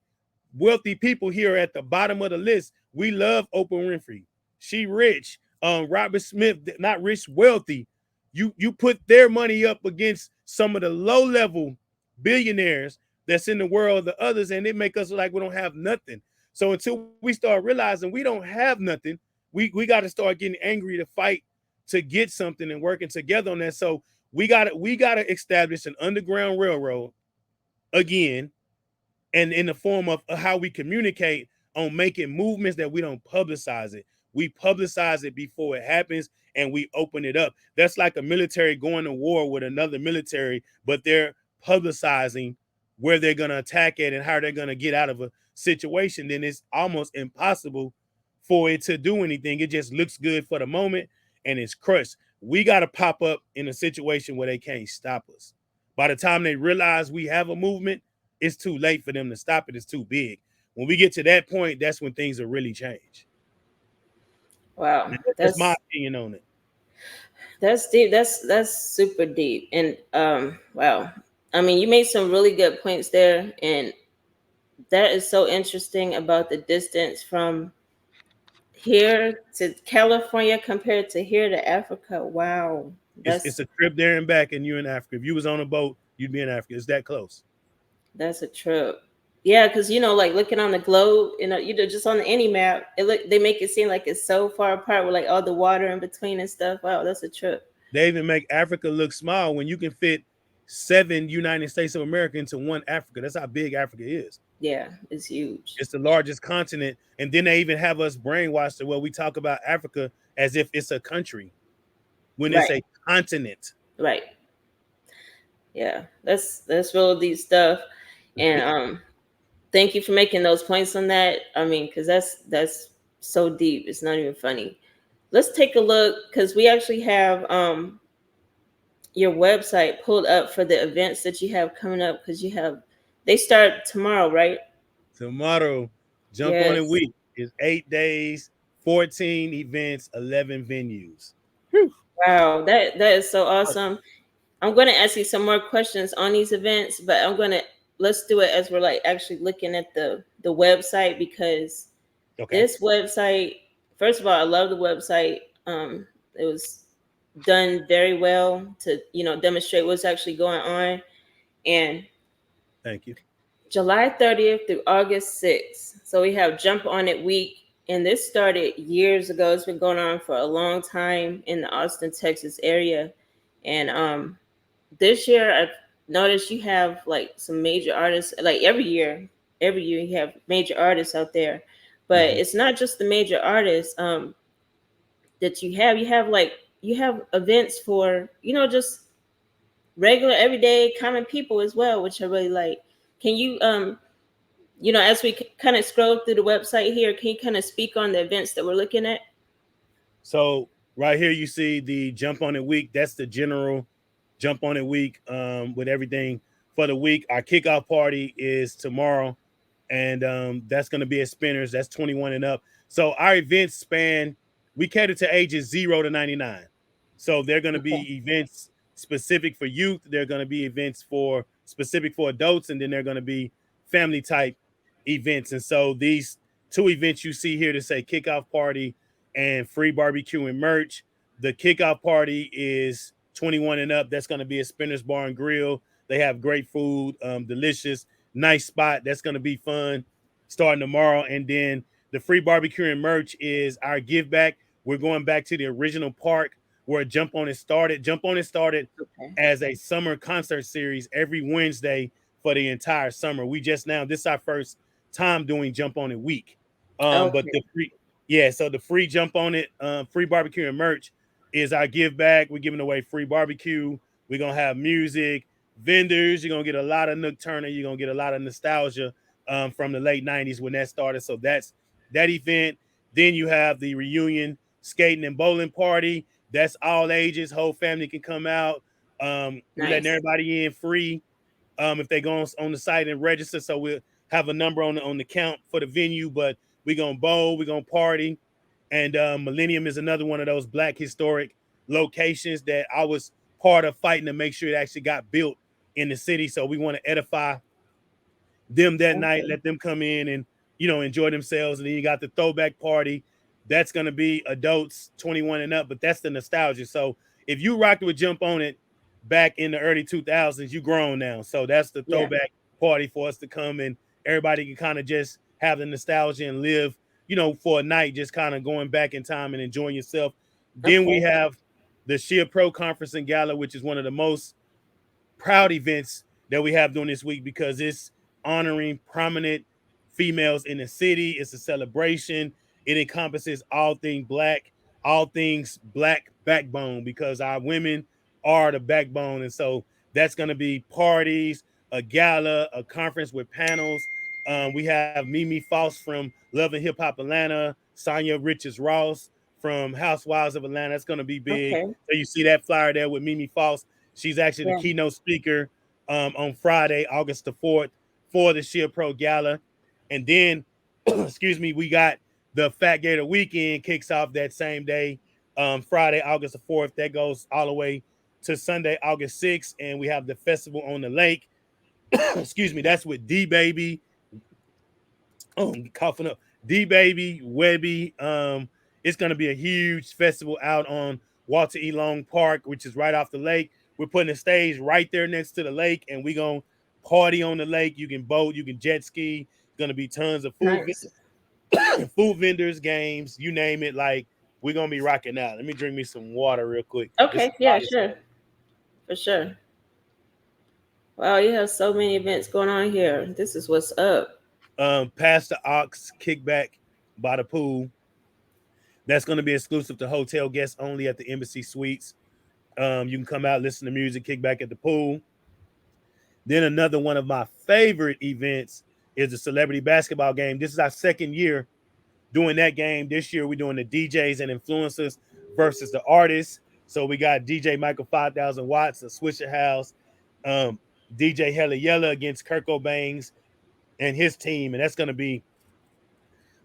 wealthy people here are at the bottom of the list. We love Oprah Winfrey. She rich. Robert Smith, not rich, wealthy. You put their money up against some of the low level billionaires that's in the world, the others, and it make us like we don't have nothing. So until we start realizing we don't have nothing, we got to start getting angry to fight to get something and working together on that. So we gotta establish an underground railroad again, and in the form of how we communicate on making movements that we don't publicize it. We publicize it before it happens and we open it up. That's like a military going to war with another military, but they're publicizing where they're going to attack it and how they're going to get out of a situation, then it's almost impossible for it to do anything. It just looks good for the moment and it's crushed. We got to pop up in a situation where they can't stop us. By the time they realize we have a movement, it's too late for them to stop it. It's too big. When we get to that point, that's when things will really change. Wow, That's my opinion on it. That's deep. That's super deep. And wow. I mean, you made some really good points there, and that is so interesting about the distance from here to California compared to here to Africa. Wow. It's a trip there and back, and you're in Africa. If you was on a boat, you'd be in Africa. It's that close. That's a trip. Yeah, because like looking on the globe, just on any map, they make it seem like it's so far apart with like all the water in between and stuff. Wow, that's a trip. They even make Africa look small when you can fit 7 United States of America into one Africa. That's how big Africa is. Yeah, it's huge. It's the largest continent. And then they even have us brainwashed to where we talk about Africa as if it's a country when it's a continent. Right. Yeah, that's real deep stuff. And thank you for making those points on that. I mean, because that's so deep. It's not even funny. Let's take a look, because we actually have your website pulled up for the events that you have coming up, because they start tomorrow, right? Tomorrow, Jump On It Week is 8 days, 14 events, 11 venues. Whew. Wow, that is so awesome. I'm going to ask you some more questions on these events, but let's do it as we're like actually looking at the website, because this website, first of all, I love the website. It was done very well to demonstrate what's actually going on. And thank you. July 30th through August 6th. So we have Jump On It Week, and this started years ago. It's been going on for a long time in the Austin, Texas area. And this year I've noticed you have like some major artists. Like every year you have major artists out there, but it's not just the major artists that you have. You have events for just regular everyday common people as well, which I really like. Can you as we kind of scroll through the website here, can you kind of speak on the events that we're looking at? So right here you see the Jump On It Week. That's the general Jump On It Week with everything for the week. Our kickoff party is tomorrow, and that's going to be at Spinners. That's 21 and up. So our events span, we cater to ages 0 to 99. So they're going to be events specific for youth. They're going to be events specific for adults, and then they're going to be family type events. And so these 2 events you see here to say kickoff party and free barbecue and merch. The kickoff party is 21 and up. That's going to be a Spinners Bar and Grill. They have great food, delicious, nice spot. That's going to be fun starting tomorrow. And then the free barbecue and merch is our give back. We're going back to the original park where Jump On It started. Jump On It started as a summer concert series every Wednesday for the entire summer. This is our first time doing Jump On It Week. But so the free Jump On It, free barbecue and merch is our give back. We're giving away free barbecue. We're going to have music, vendors. You're going to get a lot of Nook Turner. You're going to get a lot of nostalgia from the late 90s when that started. So that's that event. Then you have the reunion skating and bowling party. That's all ages. Whole family can come out. We're letting everybody in free if they go on the site and register. So we'll have a number on the count for the venue, but we're going to bowl. We're going to party. And Millennium is another one of those Black historic locations that I was part of fighting to make sure it actually got built in the city. So we want to edify them that night, let them come in and, enjoy themselves. And then you got the throwback party. That's going to be adults 21 and up, but that's the nostalgia. So if you rocked with Jump On It back in the early 2000s, you grown now. So that's the throwback party for us to come, and everybody can kind of just have the nostalgia and live for a night, just kind of going back in time and enjoying yourself. Then we have the Shia Pro Conference and Gala, which is one of the most proud events that we have during this week because it's honoring prominent females in the city. It's a celebration. It encompasses all things Black backbone, because our women are the backbone. And so that's going to be parties. a gala, a conference with panels. We have Mimi Foss from Love and Hip Hop Atlanta, Sonya Richards Ross from Housewives of Atlanta. That's going to be big. Okay. So you see that flyer there with Mimi Foss. She's actually the Yeah. keynote speaker on Friday, August the 4th, for the Sheer Pro Gala. And then, excuse me, we got the Fat Gator Weekend kicks off that same day, Friday, August the 4th. That goes all the way to Sunday, August 6th. And we have the Festival on the Lake. Excuse me, that's with D Baby. Oh, I'm coughing up. D Baby, Webby. It's gonna be a huge festival out on Walter E. Long Park, which is right off the lake. We're putting a stage right there next to the lake, and we're gonna party on the lake. You can boat, you can jet ski. It's gonna be tons of Nice. food vendors, games, you name it. Like we're gonna be rocking out. Let me drink me some water real quick. It's Okay. Yeah, hot as sure. For sure. Wow, you have so many events going on here. This is what's up. Past the Ox kickback by the pool. That's going to be exclusive to hotel guests only at the Embassy Suites. You can come out, listen to music, kick back at the pool. Then another one of my favorite events is the celebrity basketball game. This is our second year doing that game. This year we're doing the DJs and influencers versus the artists. So we got DJ Michael 5000 Watts of Swisher House, DJ Hella Yella against Kirk Cobain's and his team, and that's going to be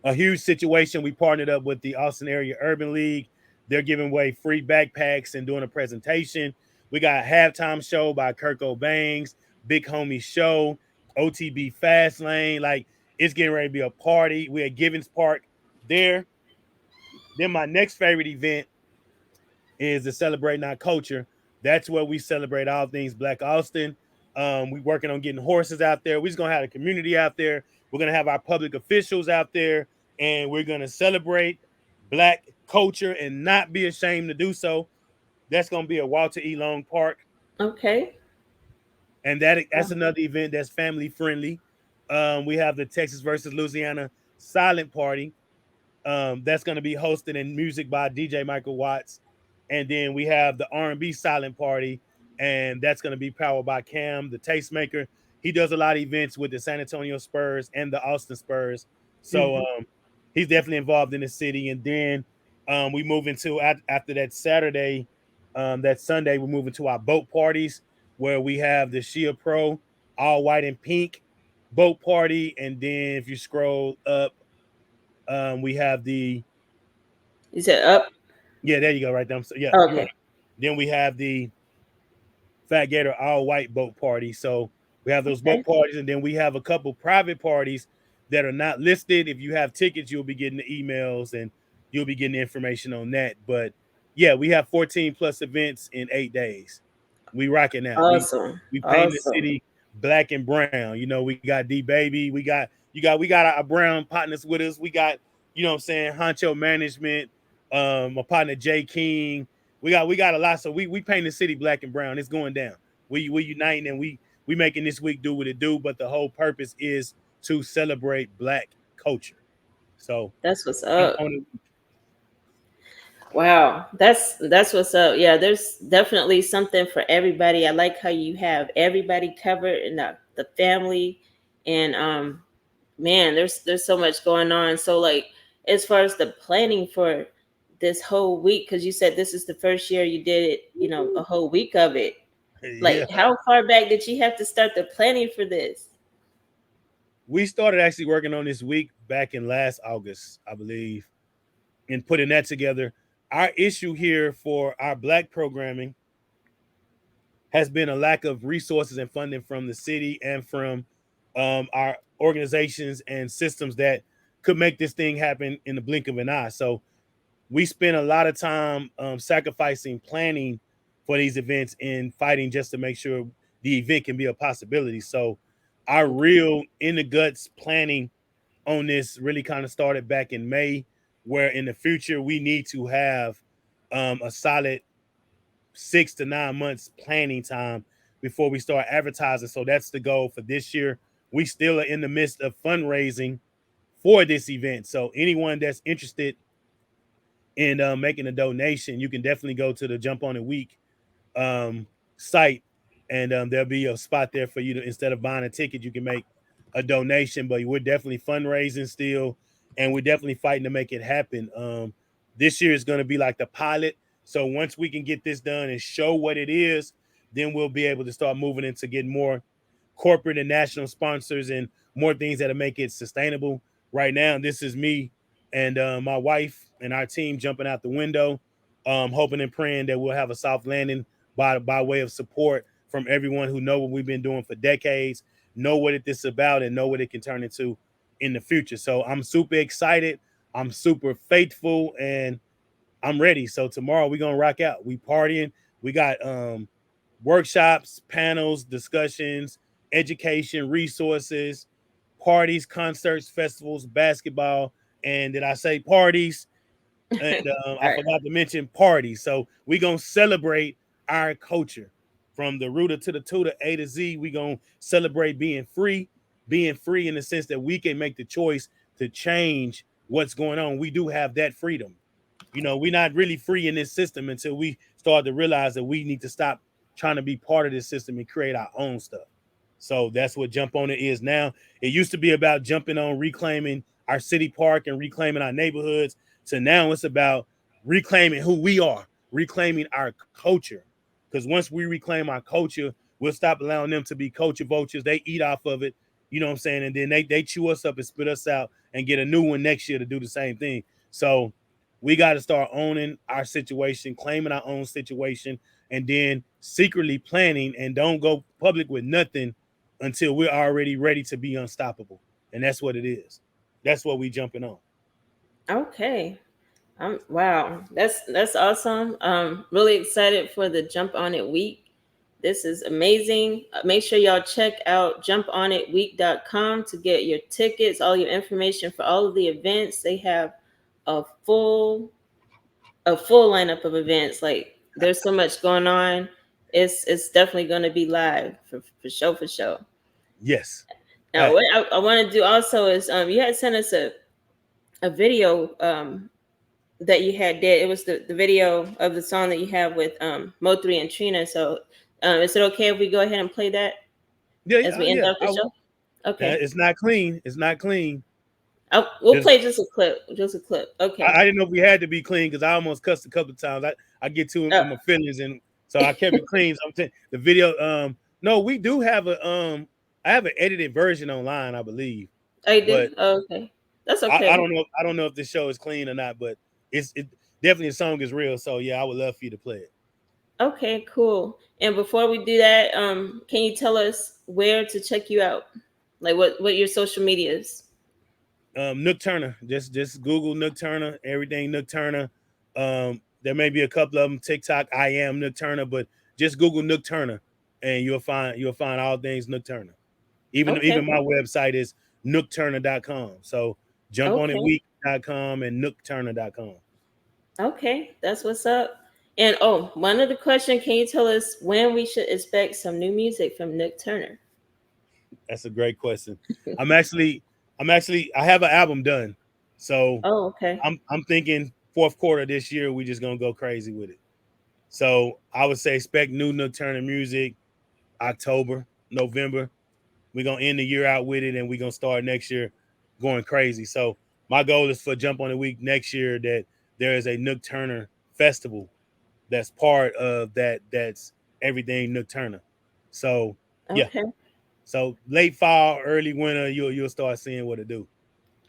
a huge situation. We partnered up with the Austin Area Urban League. They're giving away free backpacks and doing a presentation. We got a halftime show by Kirk Cobain's, Big Homie Show, OTB Fast Lane. Like it's getting ready to be a party. We're at Givens Park there. Then my next favorite event is the Celebrating Our Culture. That's where we celebrate all things Black Austin. We working on getting horses out there. We're just gonna have a community out there. We're gonna have our public officials out there, and we're gonna celebrate Black culture and not be ashamed to do so. That's gonna be at Walter E. Long Park, Okay. and that's another event that's family friendly. We have the Texas versus Louisiana Silent Party. That's going to be hosted in music by DJ Michael Watts, and then we have the R&B Silent Party, and that's going to be powered by Cam, the tastemaker. He does a lot of events with the San Antonio Spurs and the Austin Spurs, so Mhm. he's definitely involved in the city. And then we move into after that Saturday, that Sunday, we move into our boat parties where we have the Shia Pro all white and pink boat party, and then if you scroll up, we have the You said up? yeah, there you go, right there. So, yeah, Oh, you're right. okay. Then we have the Fat Gator all white boat party. So we have those boat Okay. parties, and then we have a couple private parties that are not listed. If you have tickets, you'll be getting the emails and you'll be getting the information on that. But yeah, we have 14 plus events in 8 days. We rocking out. Awesome. We painting the Awesome. city black and brown. You know, we got D Baby, we got our brown partners with us. We got, you know what I'm saying, Honcho Management, my partner Jay King. We got a lot. So we paint the city black and brown. It's going down. We uniting and we making this week do what it do. But the whole purpose is to celebrate Black culture. So That's what's I'm up. on it. Wow, that's what's up. Yeah, there's definitely something for everybody. I like how you have everybody covered in the family, and man, there's so much going on. So like, as far as the planning for this whole week, because you said this is the first year you did it, a whole week of it. Yeah. Like, how far back did you have to start the planning for this? We started actually working on this week back in last August, I believe, and putting that together. Our issue here for our Black programming has been a lack of resources and funding from the city and from our organizations and systems that could make this thing happen in the blink of an eye. So we spend a lot of time sacrificing planning for these events and fighting just to make sure the event can be a possibility. So our real in the guts planning on this really kind of started back in May, where in the future we need to have a solid 6 to 9 months planning time before we start advertising. So that's the goal for this year. We still are in the midst of fundraising for this event. So anyone that's interested in making a donation, you can definitely go to the Jump on It Week site and there'll be a spot there for you to, instead of buying a ticket, you can make a donation. But we're definitely fundraising still, and we're definitely fighting to make it happen. This year is going to be like the pilot. So once we can get this done and show what it is, then we'll be able to start moving into getting more corporate and national sponsors and more things that'll make it sustainable. Right now, this is me and my wife and our team jumping out the window, hoping and praying that we'll have a soft landing by way of support from everyone who know what we've been doing for decades, know what this is about, and know what it can turn into in the future. So I'm super excited. I'm super faithful, and I'm ready. So tomorrow we're gonna rock out. We partying. We got workshops, panels, discussions, education, resources, parties, concerts, festivals, basketball, and did I say parties? And I Right. forgot to mention parties. So we're gonna celebrate our culture from the rooter to the tutor, A to Z. We're gonna celebrate being free in the sense that we can make the choice to change what's going on. We do have that freedom. You know, we're not really free in this system until we start to realize that we need to stop trying to be part of this system and create our own stuff. So that's what Jump On It is now. It used to be about jumping on reclaiming our city park and reclaiming our neighborhoods. So now it's about reclaiming who we are, reclaiming our culture. Because once we reclaim our culture, we'll stop allowing them to be culture vultures. They eat off of it, you know what I'm saying? And then they chew us up and spit us out and get a new one next year to do the same thing. So we got to start owning our situation, claiming our own situation, and then secretly planning, and don't go public with nothing until we're already ready to be unstoppable. And that's what it is. That's what we jumping on. Okay. Wow, that's awesome. Really excited for the Jump On It week. This is amazing. Make sure y'all check out jumponitweek.com to get your tickets, all your information for all of the events. They have a full lineup of events. Like there's so much going on. It's definitely going to be live for show for show. Yes. Now, what I want to do also is you had sent us a video that you had did. It was the video of the song that you have with Mo3 and Trina. So is it okay if we go ahead and play that Yeah, as we end yeah. up the show? Okay. It's not clean. It's not clean. We'll play just a clip. Just a clip. Okay. I didn't know if we had to be clean because I almost cussed a couple of times. I get too in my feelings, and so I kept it clean. So I'm saying the video. No, we do have a I have an edited version online, I believe. I did. But Oh, okay. That's okay. I don't know. I don't know if this show is clean or not, but it definitely, the song is real. So yeah, I would love for you to play it. Okay, cool. And before we do that, can you tell us where to check you out? Like what your social media is? Nook Turner. Just Google Nook Turner. Everything Nook Turner. There may be a couple of them. TikTok. I am Nook Turner, but just Google Nook Turner, and you'll find all things Nook Turner. Even my website is nookturner.com. So jumponitweek.com and nookturner.com. Okay, that's what's up. And one other question: can you tell us when we should expect some new music from Nook Turner? That's a great question. I'm actually I have an album done. So okay. I'm thinking fourth quarter this year, we just gonna go crazy with it. So I would say expect new Nook Turner music October, November. We're gonna end the year out with it, and we're gonna start next year going crazy. So my goal is for Jump On It Week next year that there is a Nook Turner festival that's part of that. That's everything Nook Turner. So yeah. Okay. So late fall, early winter, you'll start seeing what it do.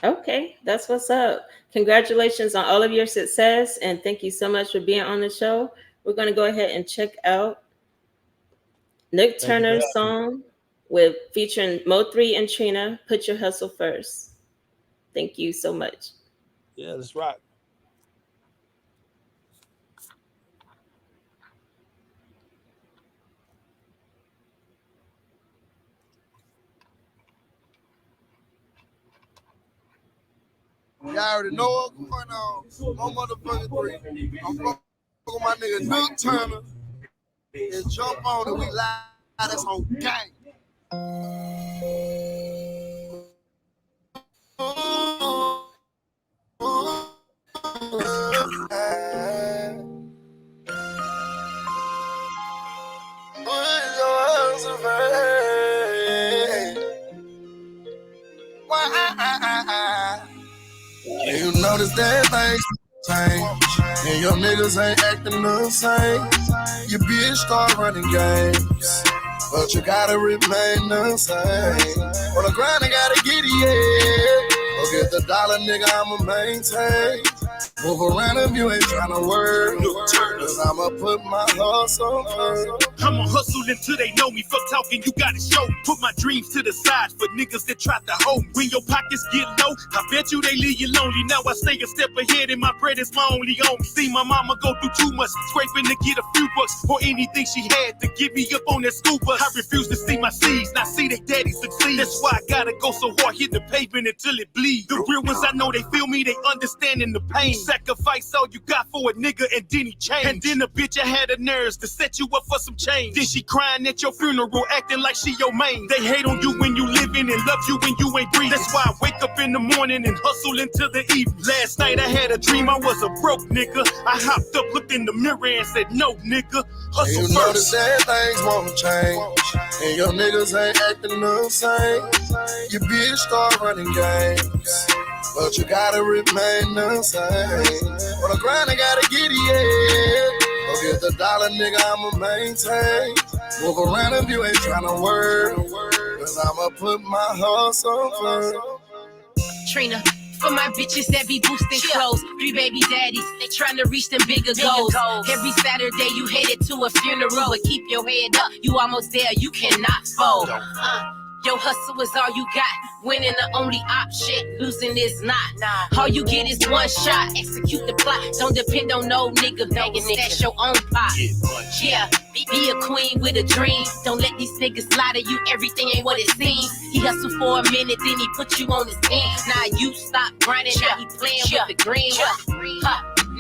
Okay, that's what's up. Congratulations on all of your success, and thank you so much for being on the show. We're gonna go ahead and check out Nook Turner's song with featuring Mo3 and Trina. Put Your Hustle First. Thank you so much. Yeah, let's rock. Y'all already know what's going on. My motherfucking 3. I'm fucking with my nigga Nook Turner. And Jump On It. We live. That's on gang. Put your You notice that things change, and your niggas ain't acting the same. Your bitch start running games, but you gotta remain the same. On the grind, I gotta get it, yeah. Go get the dollar, nigga, I'ma maintain. Move around if you ain't tryna work. Nook Turner, cause I'ma put my hustle first. I'ma hustle until they know me. Fuck talking, you gotta show me. Put my dreams to the side for niggas that try to hold me. When your pockets get low, I bet you they leave you lonely. Now I stay a step ahead and my bread is my only home. See my mama go through too much, scraping to get a few bucks or anything she had to get me up on that school bus. I refuse to see my seeds, not see they daddy succeed. That's why I gotta go so hard, hit the pavement until it bleeds. The real ones I know, they feel me, they understanding the pain. Sacrifice all you got for a nigga and then he changed. And then the bitch I had the nerves to set you up for some change. Then she crying at your funeral, acting like she your main. They hate on you when you living and love you when you ain't breathing. That's why I wake up in the morning and hustle until the evening. Last night I had a dream I was a broke nigga. I hopped up, looked in the mirror and said, no nigga, hustle you first. Notice that things won't change, and your niggas ain't acting the same. Your bitch start running games, but you gotta remain the same. On the grind, I gotta get it, yeah. Go get the dollar, nigga, I'ma maintain. Move around if you ain't tryna work, cause I'ma put my hustle first. Trina, for my bitches that be boosting clothes, 3 baby daddies, they trying to reach them bigger goals. Every Saturday you headed to a funeral, but keep your head up, you almost there, you cannot fold. Your hustle is all you got. Winning the only option, losing is not. All you get is one shot. Execute the plot. Don't depend on no nigga begging. Stash your own pot. Yeah, be a queen with a dream. Don't let these niggas lie to you. Everything ain't what it seems. He hustled for a minute, then he put you on his team. Now you stop grinding. Now he playing with the green.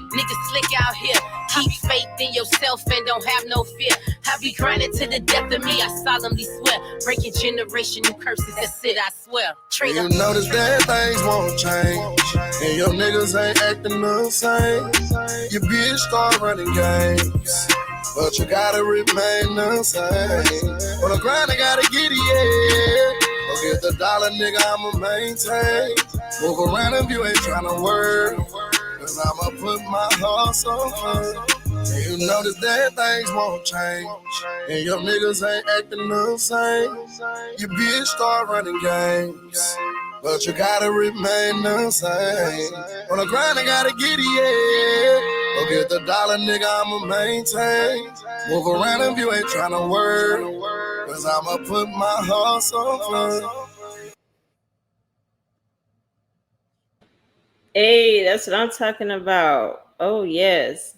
Niggas slick out here. Keep faith in yourself and don't have no fear. I be grinding to the death of me, I solemnly swear. Breaking generational curses, that's it, I swear. You notice that things won't change, and your niggas ain't acting the same. Your bitch start running games, but you gotta remain the same. On the grind, I gotta get it, yeah. Go get the dollar, nigga, I'ma maintain. Move around if you ain't tryna work, cause I'ma put my hustle first. You notice that things won't change, and your niggas ain't acting the same. Your bitch start running games, but you gotta remain the same. On the grind, I gotta get it, yeah. Go get the dollar, nigga, I'ma maintain. Move around if you ain't tryna work, cause I'ma put my hustle first. Hey, that's what I'm talking about. Oh yes.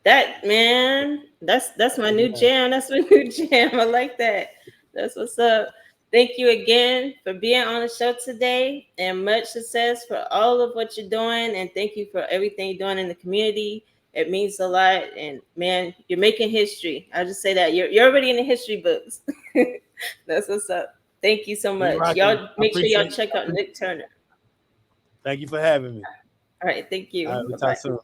That man, that's my new jam. That's my new jam. I like that. That's what's up. Thank you again for being on the show today, and much success for all of what you're doing. And thank you for everything you're doing in the community. It means a lot. And man, you're making history. I'll just say that you're already in the history books. That's what's up. Thank you so much. Y'all make sure y'all check out Nook Turner. Thank you for having me. All right, thank you. All right, we'll Bye-bye. talk soon.